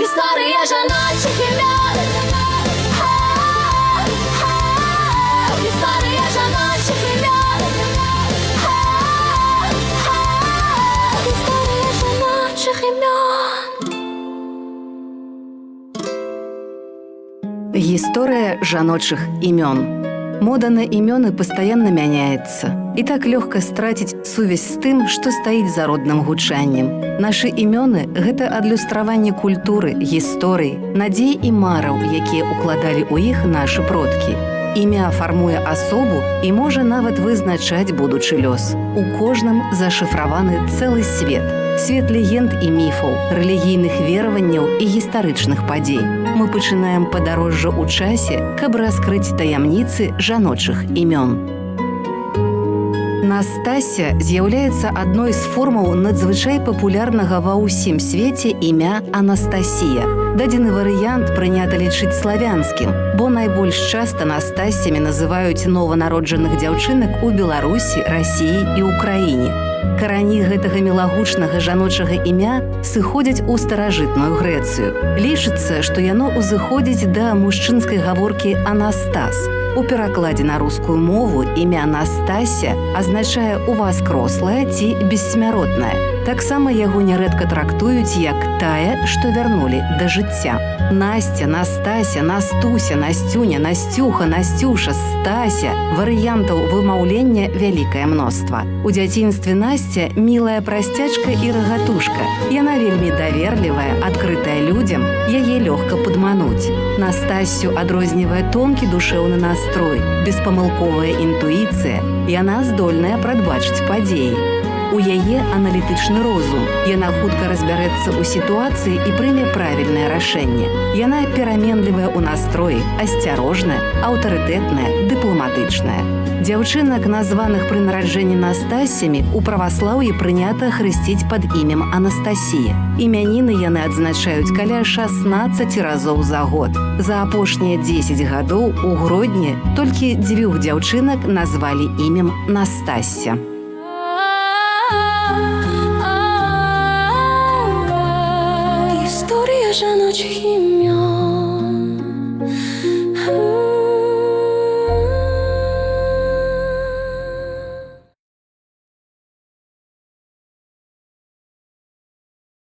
Історія жіночих ім'ян. Історія жіночих ім'ян. Історія жіночих ім'ян. Гісторыя жаночых імён. Мода на імёны пастаянна мяняецца. І так лёгка страціць сувязь з тым, што стаіць за родным гучаннем. Нашы імёны – гэта адлюстраванне культуры, гісторыі, надзей і мараў, якія укладалі ў іх нашы продкі. Імя фармуе асобу і можа нават вызначаць будучы лёс. У кожным зашыфраваны цэлы свет. Свет легенд і міфаў, рэлігійных вераванняў і гістарычных падзей. Мы пачынаем падарожжа ў часе, каб раскрыць таямніцы жаночых імён. Настасья з'яўляецца адной з формаў надзвычай папулярнага ва ўсім свеце імя Анастасія. Дадзены варыянт прынята лічыць славянскім, бо найбольш часта Настасямі называюць нованароджаных дзяўчынак у Беларусі, Расіі і ўкраіне. Карані гэтага мілагучнага жаночага імя сыходзяць у старажытную Грэцыю. Лічыцца, што яно ўзыходзіць да мужчынскай гаворкі «Анастас». У перакладзе на рускую мову імя Настасья азначае «уваскрослая» ці «бессмяротная». Таксама яго нярэдка трактуюць як «тая, што вярнулі да жыцця». Настя, Настася, Настуся, Настюня, Настюха, Настюша, Стася. Варыянтаў вымаўлення вялікае мноства. У дзяцінстве Настя мілая прасцячка і рагатушка. Яна вельмі даверлівая, адкрытая людзям, яе лёгка падмануць. Настасю адрознівае тонкі душэўны настрой, беспамылковая інтуіцыя. Яна здольная прадбачыць падзеі. У яе аналітычны розум. Яна хутка разбярэцца ў сітуацыі і прыме правільнае рашэнне. Яна пераменлівая ў настроі, асцярожная, аўтарытэтная, дыпламатычная. Дзяўчынак, названых пры нараджэнні Настасямі, у праваслаўі прынята хрысціць пад імем Анастасія. Імяніны яны адзначаюць каля 16 разоў за год. За апошнія 10 гадоў у Гродні толькі 2 дзяўчынак назвалі імем Настасья. Історія жіночих ім'ян.